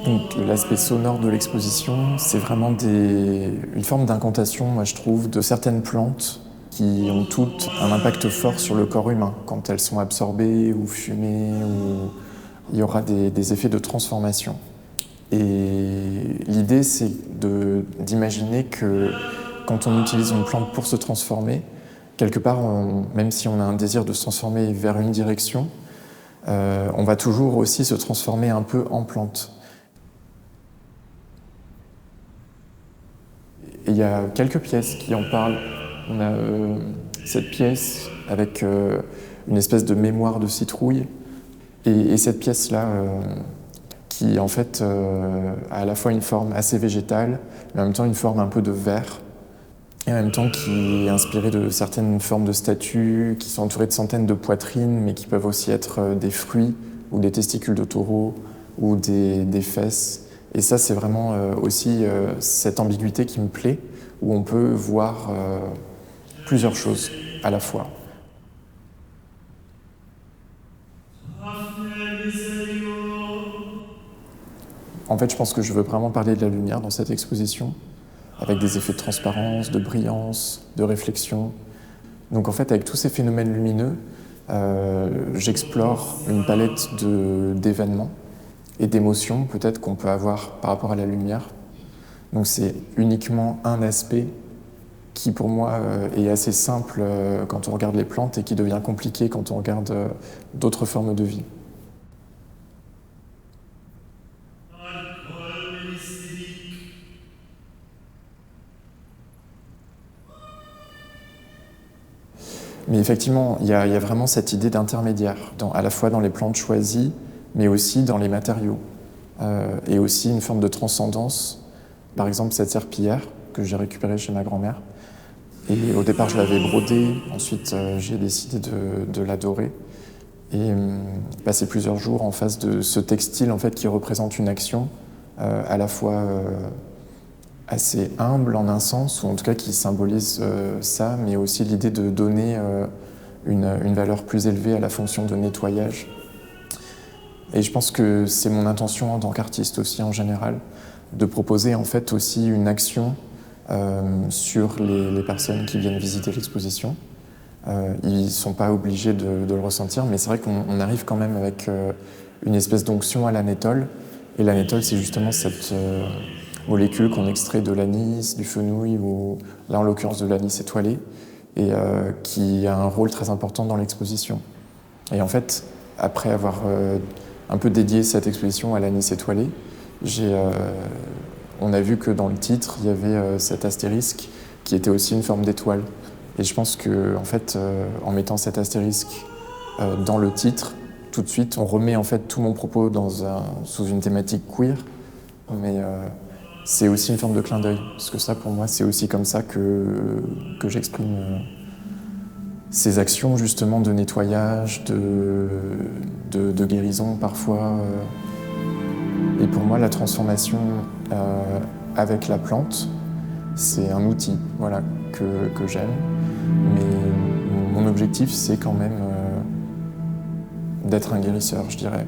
Donc l'aspect sonore de l'exposition, c'est vraiment une forme d'incantation, moi je trouve, de certaines plantes qui ont toutes un impact fort sur le corps humain. Quand elles sont absorbées ou fumées, ou il y aura des effets de transformation. Et l'idée, c'est d'imaginer que quand on utilise une plante pour se transformer, quelque part, même si on a un désir de se transformer vers une direction, on va toujours aussi se transformer un peu en plante. Et il y a quelques pièces qui en parlent. On a cette pièce avec une espèce de mémoire de citrouille et cette pièce-là qui en fait a à la fois une forme assez végétale, mais en même temps une forme un peu de verre, et en même temps qui est inspirée de certaines formes de statues qui sont entourées de centaines de poitrines, mais qui peuvent aussi être des fruits ou des testicules de taureau ou des fesses. Et ça, c'est vraiment aussi cette ambiguïté qui me plaît, où on peut voir plusieurs choses à la fois. En fait, je pense que je veux vraiment parler de la lumière dans cette exposition, avec des effets de transparence, de brillance, de réflexion. Donc en fait, avec tous ces phénomènes lumineux, j'explore une palette d'événements et d'émotions peut-être qu'on peut avoir par rapport à la lumière. Donc c'est uniquement un aspect qui pour moi est assez simple quand on regarde les plantes et qui devient compliqué quand on regarde d'autres formes de vie. Mais effectivement, il y a vraiment cette idée d'intermédiaire, à la fois dans les plantes choisies, mais aussi dans les matériaux. Et aussi une forme de transcendance. Par exemple, cette serpillière que j'ai récupérée chez ma grand-mère. Et au départ, je l'avais brodée, ensuite j'ai décidé de la dorer. Et passer plusieurs jours en face de ce textile en fait, qui représente une action à la fois assez humble en un sens, ou en tout cas qui symbolise ça, mais aussi l'idée de donner une valeur plus élevée à la fonction de nettoyage. Et je pense que c'est mon intention en tant qu'artiste aussi en général, de proposer en fait aussi une action sur les personnes qui viennent visiter l'exposition. Ils ne sont pas obligés de le ressentir, mais c'est vrai qu'on arrive quand même avec une espèce d'onction à l'anétole. Et l'anétole, c'est justement cette molécule qu'on extrait de l'anis, du fenouil, ou là en l'occurrence de l'anis étoilé, et qui a un rôle très important dans l'exposition. Et en fait, après avoir un peu dédié cette exposition à l'anis étoilé, on a vu que dans le titre, il y avait cet astérisque qui était aussi une forme d'étoile. Et je pense que, en fait, en mettant cet astérisque dans le titre, tout de suite, on remet en fait tout mon propos sous une thématique queer, mais c'est aussi une forme de clin d'œil, parce que ça, pour moi, c'est aussi comme ça que j'exprime ces actions justement de nettoyage, de guérison parfois. Et pour moi, la transformation avec la plante, c'est un outil, voilà, que j'aime. Mais mon objectif, c'est quand même d'être un guérisseur, je dirais.